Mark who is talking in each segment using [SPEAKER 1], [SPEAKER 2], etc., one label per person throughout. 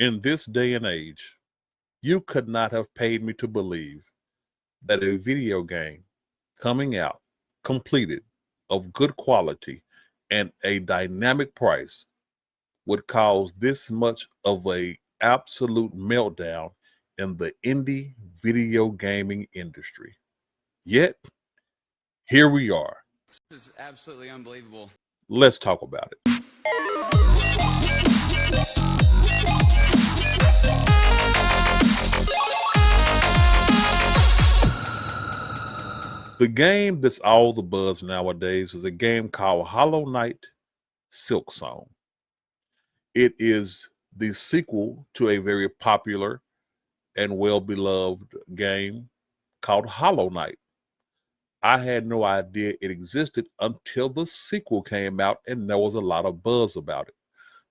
[SPEAKER 1] In this day and age, you could not have paid me to believe that a video game coming out, completed, of good quality, and a dynamic price would cause this much of a absolute meltdown in the indie video gaming industry. Yet, here we are.
[SPEAKER 2] This is absolutely unbelievable.
[SPEAKER 1] Let's talk about it. The game that's all the buzz nowadays is a game called Hollow Knight Silksong. It is the sequel to a very popular and well-beloved game called Hollow Knight. I had no idea it existed until the sequel came out, and there was a lot of buzz about it.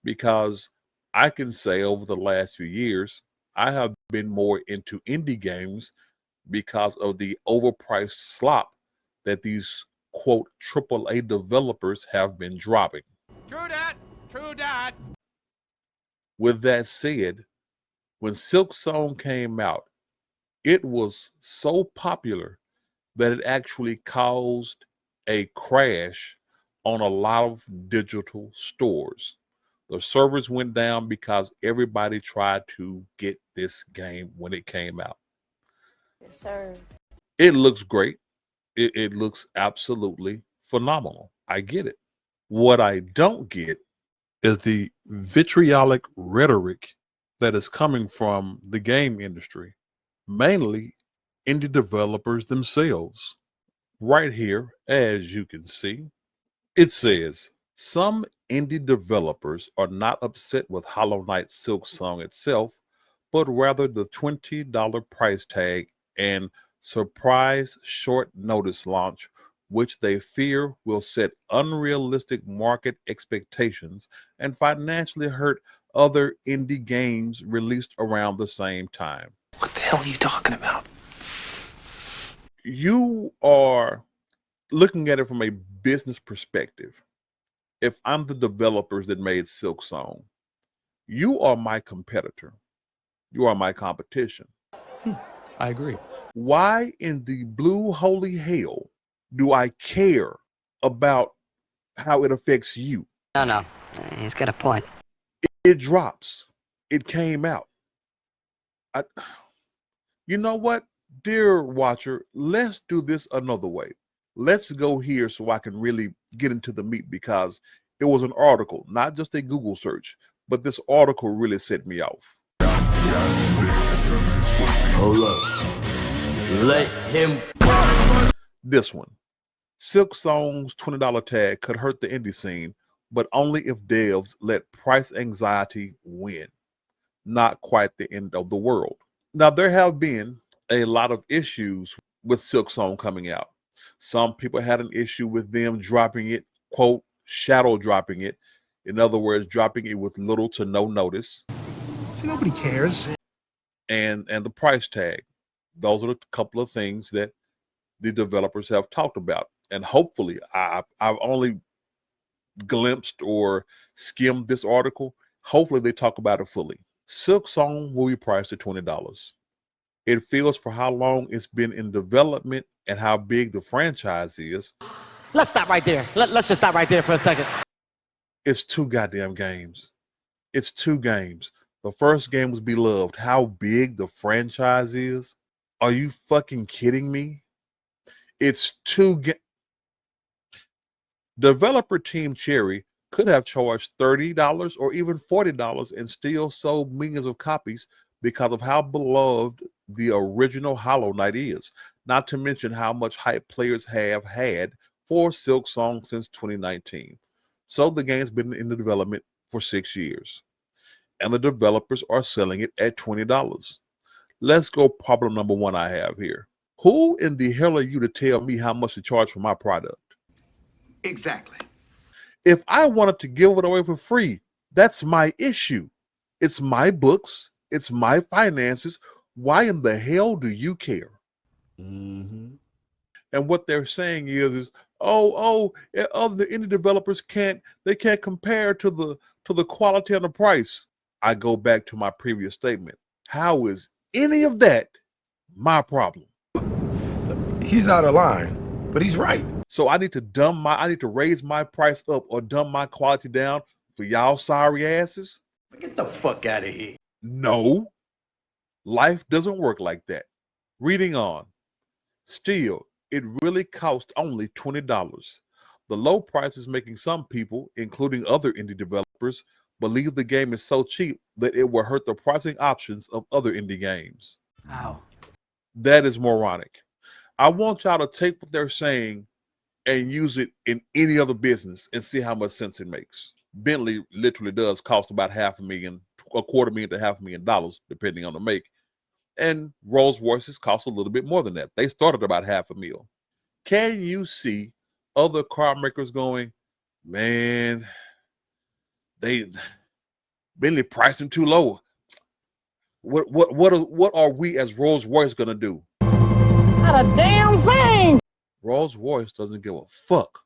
[SPEAKER 1] Because I can say over the last few years, I have been more into indie games because of the overpriced slop that these quote AAA developers have been dropping.
[SPEAKER 3] True that. True that.
[SPEAKER 1] With that said, when Silksong came out, it was so popular that it actually caused a crash on a lot of digital stores. The servers went down because everybody tried to get this game when it came out.
[SPEAKER 4] Yes, sir.
[SPEAKER 1] It looks great. It looks absolutely phenomenal. I get it. What I don't get is the vitriolic rhetoric that is coming from the game industry, mainly indie developers themselves. Right here, as you can see, it says some indie developers are not upset with Hollow Knight Silksong itself, but rather the $20 price tag and surprise short notice launch, which they fear will set unrealistic market expectations and financially hurt other indie games released around the same time.
[SPEAKER 5] What the hell are you talking about?
[SPEAKER 1] You are looking at it from a business perspective. If I'm the developers that made Silksong, you are my competitor. You are my competition.
[SPEAKER 5] I agree.
[SPEAKER 1] Why in the blue holy hell do I care about how it affects you?
[SPEAKER 6] No. He's got a point.
[SPEAKER 1] It drops. It came out. You know what, dear watcher, let's do this another way. Let's go here so I can really get into the meat, because it was an article, not just a Google search, but this article really set me off.
[SPEAKER 7] Hold up. Let him.
[SPEAKER 1] This one. Silksong's $20 tag could hurt the indie scene, but only if devs let price anxiety win. Not quite the end of the world. Now, there have been a lot of issues with Silksong coming out. Some people had an issue with them dropping it, quote, shadow dropping it. In other words, dropping it with little to no notice.
[SPEAKER 8] See, nobody cares.
[SPEAKER 1] And the price tag. Those are a couple of things that the developers have talked about. And hopefully, I've only glimpsed or skimmed this article. Hopefully, they talk about it fully. Silksong will be priced at $20. It feels for how long it's been in development and how big the franchise is.
[SPEAKER 9] Let's stop right there. Let's just stop right there for a second.
[SPEAKER 1] It's 2 goddamn games. It's 2 games. The first game was beloved. How big the franchise is? Are you fucking kidding me? It's 2 games. Developer Team Cherry could have charged $30 or even $40 and still sold millions of copies because of how beloved the original Hollow Knight is. Not to mention how much hype players have had for Silksong since 2019. So the game's been in the development for 6 years. And the developers are selling it at $20. Let's go problem number 1 I have here. Who in the hell are you to tell me how much to charge for my product?
[SPEAKER 8] Exactly.
[SPEAKER 1] If I wanted to give it away for free, that's my issue. It's my books. It's my finances. Why in the hell do you care?
[SPEAKER 7] Mm-hmm.
[SPEAKER 1] And what they're saying is other indie developers can't compare to the quality and the price. I go back to my previous statement. How is any of that my problem?
[SPEAKER 10] He's out of line, but he's right.
[SPEAKER 1] So I need to raise my price up or dumb my quality down for y'all sorry asses?
[SPEAKER 7] Get the fuck out of here.
[SPEAKER 1] No. Life doesn't work like that. Reading on. Still, it really cost only $20. The low price is making some people, including other indie developers, believe the game is so cheap that it will hurt the pricing options of other indie games.
[SPEAKER 6] Ow.
[SPEAKER 1] That is moronic. I want y'all to take what they're saying and use it in any other business and see how much sense it makes. Bentley literally does cost about $500,000, $250,000 to $500,000, depending on the make. And Rolls Royces cost a little bit more than that. They started about $500,000. Can you see other car makers going, man, Bentley priced them too low. What are we as Rolls Royce gonna do?
[SPEAKER 9] Not a damn thing.
[SPEAKER 1] Rolls Royce doesn't give a fuck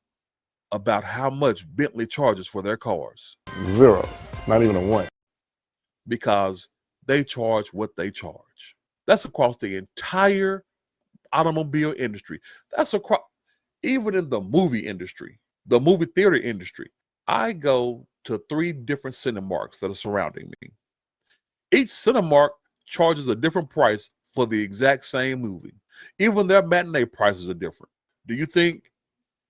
[SPEAKER 1] about how much Bentley charges for their cars.
[SPEAKER 11] Zero. Not even a one.
[SPEAKER 1] Because they charge what they charge. That's across the entire automobile industry. That's across, even in the movie industry, the movie theater industry. I go to 3 different Cinemarks that are surrounding me. Each Cinemark charges a different price for the exact same movie. Even their matinee prices are different. Do you think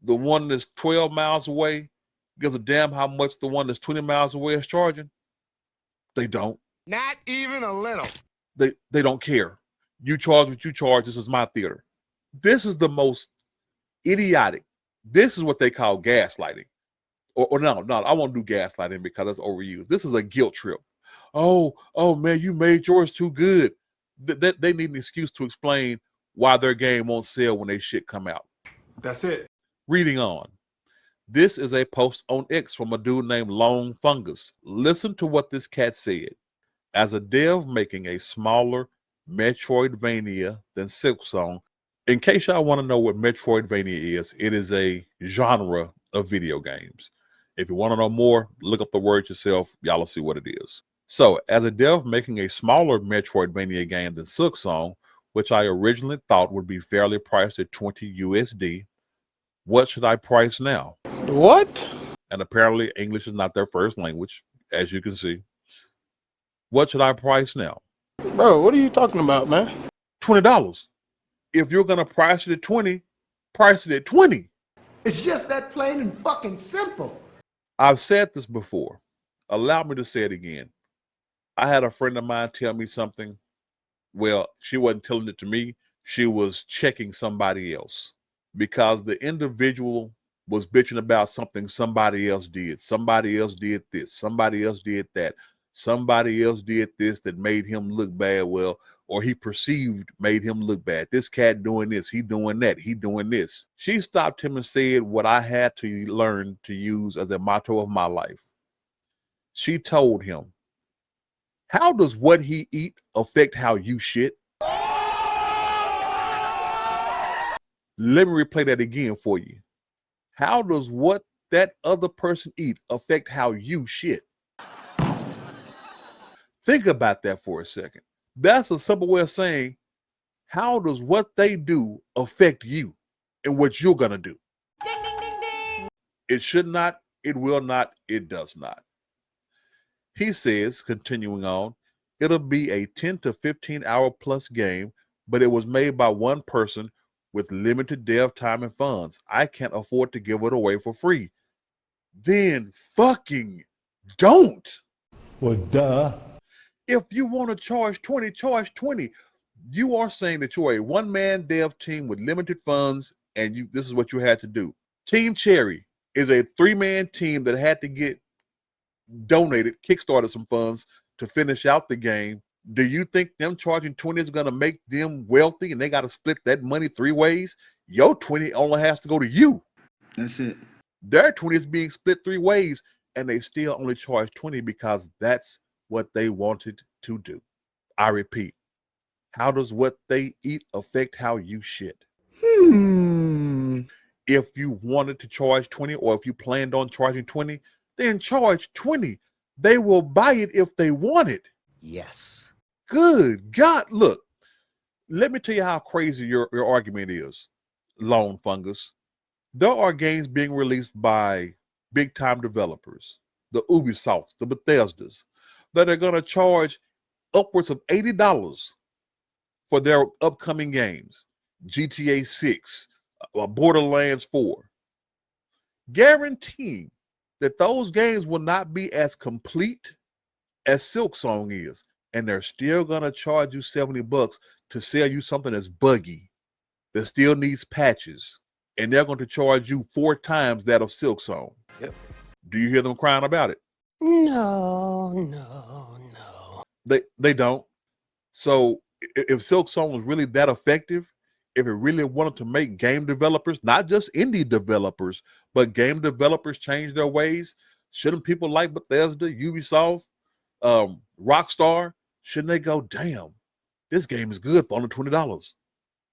[SPEAKER 1] the one that's 12 miles away gives a damn how much the one that's 20 miles away is charging? They don't.
[SPEAKER 3] Not even a little.
[SPEAKER 1] They don't care. You charge what you charge. This is my theater. This is the most idiotic. This is what they call gaslighting. Or no, I won't do gaslighting because that's overused. This is a guilt trip. Oh man, you made yours too good. They need an excuse to explain why their game won't sell when they shit come out.
[SPEAKER 10] That's it.
[SPEAKER 1] Reading on. This is a post on X from a dude named Long Fungus. Listen to what this cat said. As a dev making a smaller Metroidvania than Silksong, in case y'all want to know what Metroidvania is, it is a genre of video games. If you want to know more, look up the word yourself. Y'all will see what it is. So, as a dev making a smaller Metroidvania game than Silksong, which I originally thought would be fairly priced at 20 USD, what should I price now?
[SPEAKER 11] What?
[SPEAKER 1] And apparently English is not their first language, as you can see. What should I price now?
[SPEAKER 11] Bro, what are you talking about, man?
[SPEAKER 1] $20. If you're going to price it at 20, price it at 20.
[SPEAKER 8] It's just that plain and fucking simple.
[SPEAKER 1] I've said this before. Allow me to say it again. I had a friend of mine tell me something. Well, she wasn't telling it to me. She was checking somebody else because the individual was bitching about something somebody else did. Somebody else did this. Somebody else did that. Somebody else did this that made him look bad. Well, or he perceived made him look bad. This cat doing this, he doing that, he doing this. She stopped him and said what I had to learn to use as a motto of my life. She told him, how does what he eat affect how you shit? Let me replay that again for you. How does what that other person eat affect how you shit? Think about that for a second. That's a simple way of saying, how does what they do affect you and what you're going to do?
[SPEAKER 4] Ding, ding, ding, ding.
[SPEAKER 1] It should not, it will not, it does not. He says, continuing on, it'll be a 10 to 15 hour plus game, but it was made by one person with limited dev time and funds. I can't afford to give it away for free. Then fucking don't.
[SPEAKER 11] Well, duh.
[SPEAKER 1] If you want to charge 20, charge 20. You are saying that you're a one-man dev team with limited funds, and this is what you had to do. Team Cherry is a 3-man team that had to get donated, kickstarted some funds to finish out the game. Do you think them charging 20 is going to make them wealthy and they got to split that money 3 ways? Your 20 only has to go to you.
[SPEAKER 8] That's it.
[SPEAKER 1] Their 20 is being split 3 ways, and they still only charge 20 because that's what they wanted to do. I repeat, how does what they eat affect how you shit? If you wanted to charge 20 or if you planned on charging 20, then charge 20. They will buy it if they want it.
[SPEAKER 7] Yes.
[SPEAKER 1] Good God. Look, let me tell you how crazy your argument is, Lone Fungus. There are games being released by big time developers, the Ubisofts, the Bethesdas, that are going to charge upwards of $80 for their upcoming games. GTA 6, Borderlands 4. Guaranteeing that those games will not be as complete as Silksong is. And they're still going to charge you $70 to sell you something that's buggy, that still needs patches. And they're going to charge you 4 times that of Silksong.
[SPEAKER 7] Yep.
[SPEAKER 1] Do you hear them crying about it?
[SPEAKER 6] No.
[SPEAKER 1] They don't. So if Silksong was really that effective, if it really wanted to make game developers, not just indie developers, but game developers change their ways, shouldn't people like Bethesda, Ubisoft, Rockstar, shouldn't they go, damn, this game is good for under $20?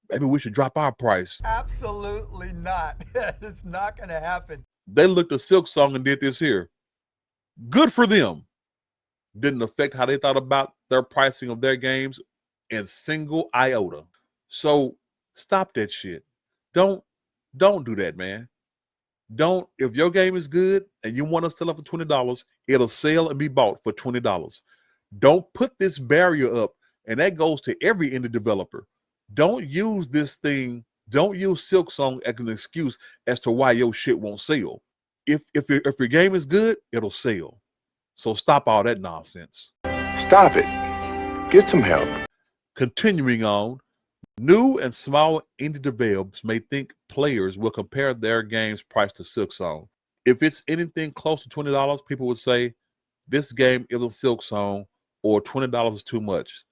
[SPEAKER 1] Maybe we should drop our price.
[SPEAKER 3] Absolutely not. It's not going to happen.
[SPEAKER 1] They looked at Silksong and did this here. Good for them. Didn't affect how they thought about their pricing of their games in single iota. So stop that shit. Don't do that, man. Don't. If your game is good and you want to sell it for $20, it'll sell and be bought for $20. Don't put this barrier up, and that goes to every indie developer. Don't use this thing. Don't use Silksong as an excuse as to why your shit won't sell. If your game is good, it'll sell. So stop all that nonsense.
[SPEAKER 10] Stop it. Get some help.
[SPEAKER 1] Continuing on, new and small indie developers may think players will compare their game's price to Silksong. If it's anything close to $20, people would say, this game isn't Silksong, or $20 is too much.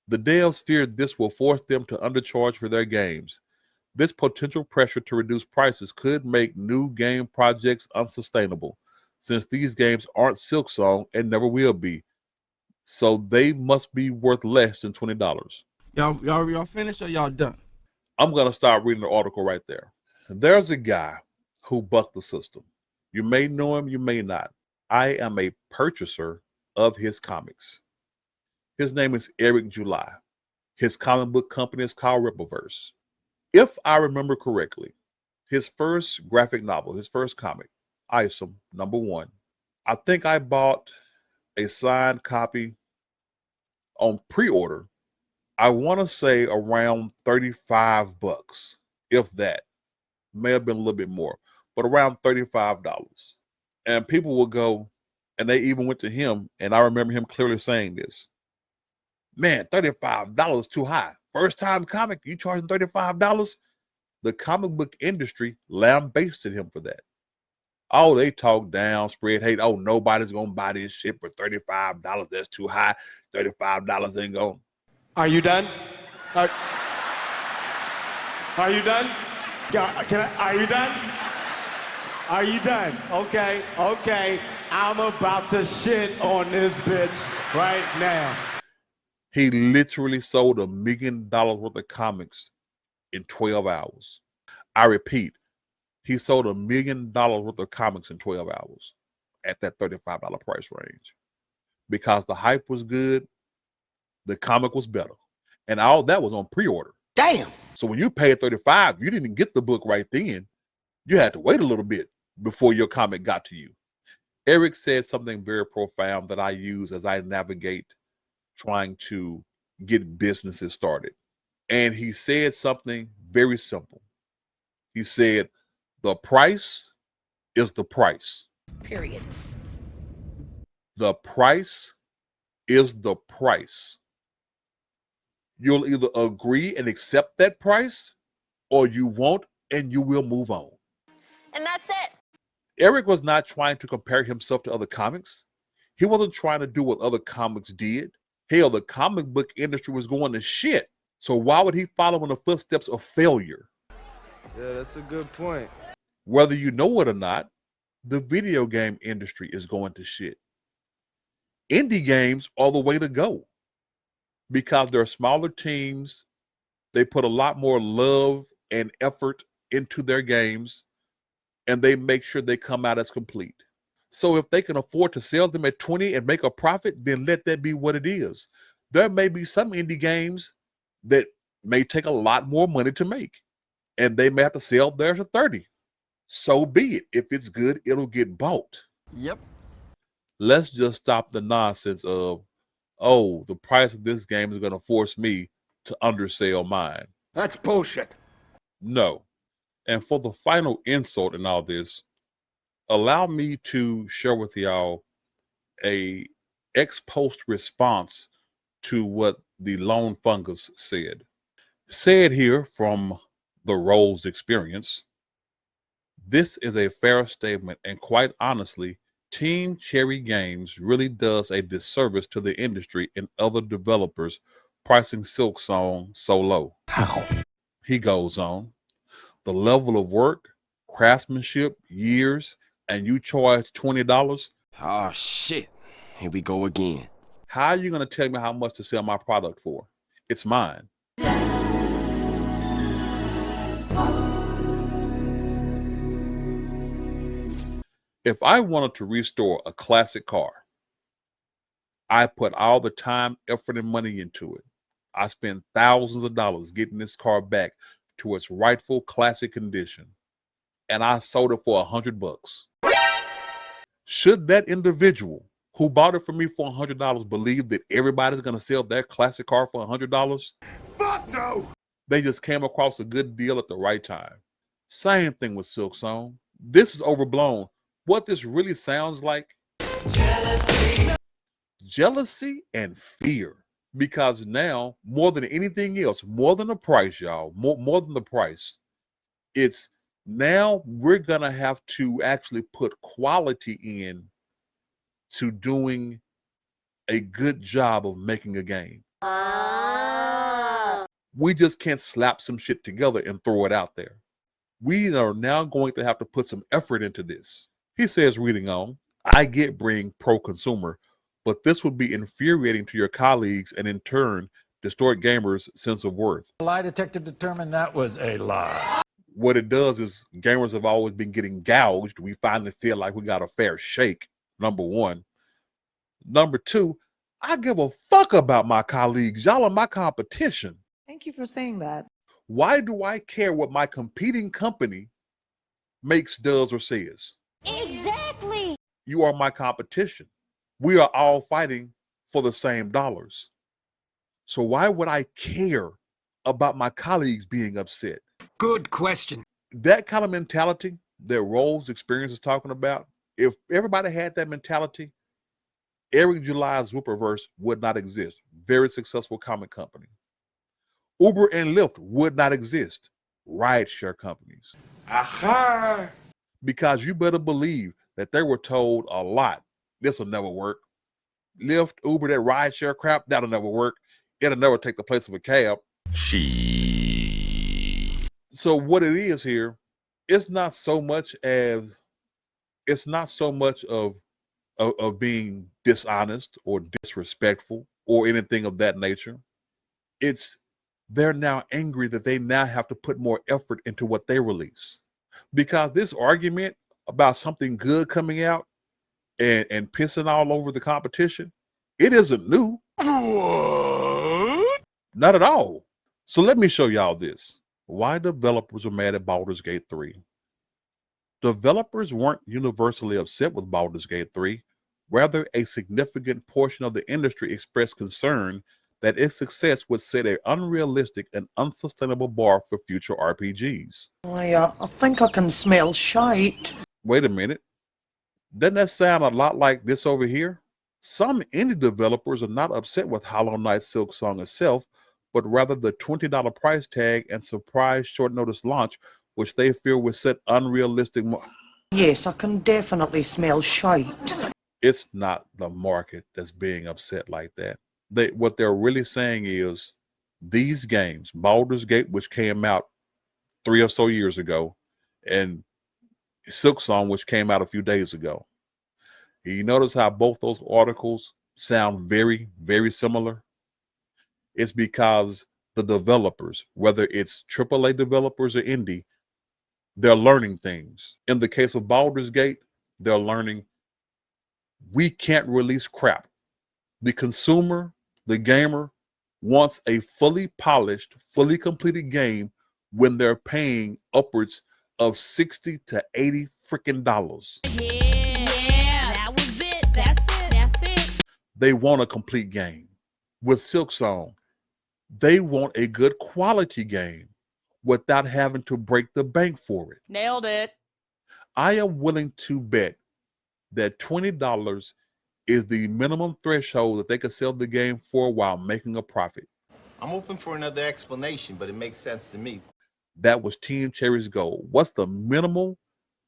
[SPEAKER 1] The devs fear this will force them to undercharge for their games. This potential pressure to reduce prices could make new game projects unsustainable, since these games aren't Silksong and never will be. So they must be worth less than $20.
[SPEAKER 3] Y'all finished or y'all done?
[SPEAKER 1] I'm going to start reading the article right there. There's a guy who bucked the system. You may know him, you may not. I am a purchaser of his comics. His name is Eric July. His comic book company is called Rippleverse. If I remember correctly, his first graphic novel, his first comic, Isom, #1. I think I bought a signed copy on pre-order. I want to say around $35, if that. May have been a little bit more, but around $35. And people will go, and they even went to him, and I remember him clearly saying this. Man, $35 is too high. First time comic, you charging $35? The comic book industry lambasted him for that. Oh, they talk down, spread hate. Oh, nobody's going to buy this shit for $35. That's too high. $35 ain't going.
[SPEAKER 11] Are you done? Are you done? Are you done? Are you done? Okay. I'm about to shit on this bitch right now.
[SPEAKER 1] He literally sold $1 million worth of comics in 12 hours. I repeat, he sold $1 million worth of comics in 12 hours at that $35 price range because the hype was good, the comic was better, and all that was on pre-order.
[SPEAKER 7] Damn.
[SPEAKER 1] So when you paid $35, you didn't get the book right then. You had to wait a little bit before your comic got to you. Eric said something very profound that I use as I navigate trying to get businesses started. And he said something very simple. He said, the price is the price.
[SPEAKER 4] Period.
[SPEAKER 1] The price is the price. You'll either agree and accept that price, or you won't and you will move on.
[SPEAKER 4] And that's it.
[SPEAKER 1] Eric was not trying to compare himself to other comics. He wasn't trying to do what other comics did. Hell, the comic book industry was going to shit. So why would he follow in the footsteps of failure?
[SPEAKER 3] Yeah, that's a good point.
[SPEAKER 1] Whether you know it or not, the video game industry is going to shit. Indie games are the way to go because they're smaller teams. They put a lot more love and effort into their games, and they make sure they come out as complete. So if they can afford to sell them at 20 and make a profit, then let that be what it is. There may be some indie games that may take a lot more money to make, and they may have to sell theirs at 30. So be it. If it's good, it'll get bought.
[SPEAKER 2] Yep.
[SPEAKER 1] Let's just stop the nonsense of, oh, the price of this game is going to force me to undersell mine.
[SPEAKER 11] That's bullshit.
[SPEAKER 1] No. And for the final insult in all this, allow me to share with y'all a ex post response to what the lone fungus said. Said here from the Rose experience, this is a fair statement, and quite honestly, Team Cherry Games really does a disservice to the industry and other developers pricing Silksong so low.
[SPEAKER 5] How?
[SPEAKER 1] He goes on, the level of work, craftsmanship, years, and you charge $20?
[SPEAKER 12] Oh, shit. Here we go again.
[SPEAKER 1] How are you going to tell me how much to sell my product for? It's mine. If I wanted to restore a classic car, I put all the time, effort, and money into it. I spent thousands of dollars getting this car back to its rightful classic condition, and I sold it for $100. Should that individual who bought it from me for $100 believe that everybody's going to sell their classic car for $100?
[SPEAKER 7] Fuck no!
[SPEAKER 1] They just came across a good deal at the right time. Same thing with Silksong. This is overblown. What this really sounds like? Jealousy and fear. Because now, more than anything else, more than the price, y'all, more than the price, it's now we're going to have to actually put quality in to doing a good job of making a game. We just can't slap some shit together and throw it out there. We are now going to have to put some effort into this. He says, reading on, I get being pro-consumer, but this would be infuriating to your colleagues and in turn distort gamers' sense of worth.
[SPEAKER 3] The lie detector determined that was a lie.
[SPEAKER 1] What it does is gamers have always been getting gouged. We finally feel like we got a fair shake, number one. Number two, I give a fuck about my colleagues. Y'all are my competition.
[SPEAKER 9] Thank you for saying that.
[SPEAKER 1] Why do I care what my competing company makes, does, or says?
[SPEAKER 4] Exactly.
[SPEAKER 1] You are my competition. We are all fighting for the same dollars. So why would I care about my colleagues being upset?
[SPEAKER 6] Good question.
[SPEAKER 1] That kind of mentality that Rose experience is talking about, if everybody had that mentality, Eric July's Whipperverse would not exist. Very successful comic company. Uber and Lyft would not exist. Rideshare companies.
[SPEAKER 7] Aha!
[SPEAKER 1] Because you better believe that they were told a lot. This will never work. Lyft, Uber, that rideshare crap, that'll never work. It'll never take the place of a cab. So what it is here, it's not so much of being dishonest or disrespectful or anything of that nature. It's they're now angry that they now have to put more effort into what they release. Because this argument about something good coming out and pissing all over the competition, it isn't new. What? Not at all. So let me show y'all this. Why developers are mad at Baldur's Gate 3. Developers weren't universally upset with Baldur's Gate 3. Rather, a significant portion of the industry expressed concern that its success would set an unrealistic and unsustainable bar for future RPGs.
[SPEAKER 9] I think I can smell shite.
[SPEAKER 1] Wait a minute. Doesn't that sound a lot like this over here? Some indie developers are not upset with Hollow Knight Silksong itself, but rather the $20 price tag and surprise short notice launch, which they feel will set unrealistic.
[SPEAKER 9] Yes, I can definitely smell shite.
[SPEAKER 1] It's not the market that's being upset like that. What they're really saying is these games, Baldur's Gate, which came out 3 or so years ago, and Silksong, which came out a few days ago. You notice how both those articles sound very, very similar? It's because the developers, whether it's AAA developers or indie, they're learning things. In the case of Baldur's Gate, they're learning We can't release crap. The consumer, the gamer, wants a fully polished, fully completed game when they're paying upwards of $60 to $80 freaking dollars.
[SPEAKER 4] Yeah, that was it. That's it.
[SPEAKER 1] They want a complete game. With Silksong, they want a good quality game without having to break the bank for it.
[SPEAKER 4] Nailed it.
[SPEAKER 1] I am willing to bet that $20 is the minimum threshold that they could sell the game for while making a profit.
[SPEAKER 13] I'm open for another explanation, but it makes sense to me.
[SPEAKER 1] That was Team Cherry's goal. What's the minimal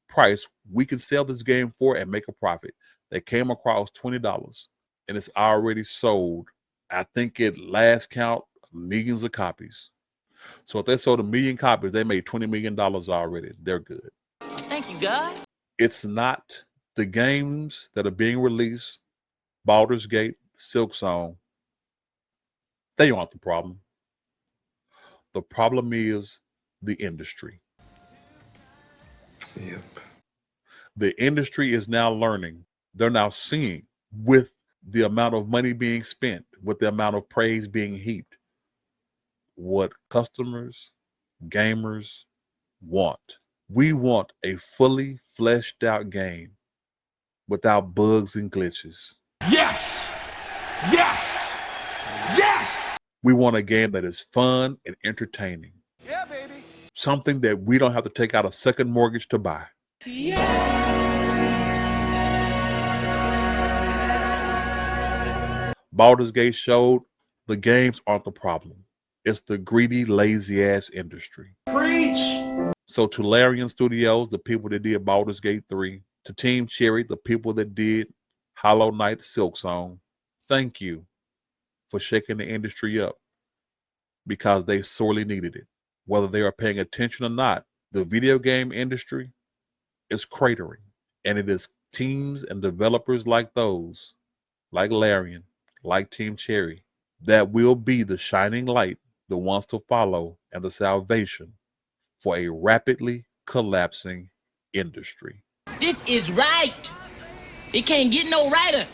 [SPEAKER 1] price we can sell this game for and make a profit? They came across $20, and it's already sold. I think at last count, millions of copies. So if they sold 1 million copies, they made $20 million already. They're good.
[SPEAKER 6] Thank you, God.
[SPEAKER 1] It's not the games that are being released, Baldur's Gate, Silksong. They aren't the problem. The problem is the industry.
[SPEAKER 10] Yep.
[SPEAKER 1] The industry is now learning. They're now seeing, with the amount of money being spent, with the amount of praise being heaped, what customers, gamers want. We want a fully fleshed out game without bugs and glitches.
[SPEAKER 7] Yes! Yes! Yes!
[SPEAKER 1] We want a game that is fun and entertaining.
[SPEAKER 7] Yeah, baby.
[SPEAKER 1] Something that we don't have to take out a second mortgage to buy. Baldur's Gate showed the games aren't the problem. It's the greedy, lazy ass industry.
[SPEAKER 8] Preach!
[SPEAKER 1] So to Larian Studios, the people that did Baldur's Gate 3, to Team Cherry, the people that did Hollow Knight, Silksong, thank you for shaking the industry up, because they sorely needed it. Whether they are paying attention or not, the video game industry is cratering, and it is teams and developers like those, like Larian, like Team Cherry, that will be the shining light, the ones to follow, and the salvation for a rapidly collapsing industry.
[SPEAKER 6] This is right. It can't get no righter.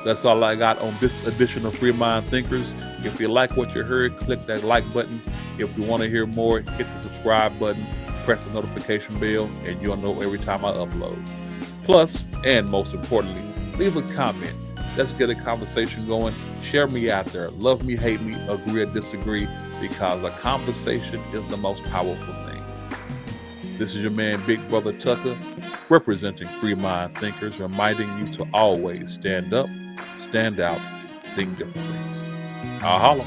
[SPEAKER 1] That's all I got on this edition of Free Mind Thinkers. If you like what you heard, click that like button. If you want to hear more, hit the subscribe button, press the notification bell, and you'll know every time I upload. Plus, and most importantly, leave a comment. Let's get a conversation going. Share me out there. Love me, hate me, agree or disagree, because a conversation is the most powerful thing. This is your man, Big Brother Tucker, representing Free Mind Thinkers, reminding you to always stand up, stand out, think differently. I'll holla.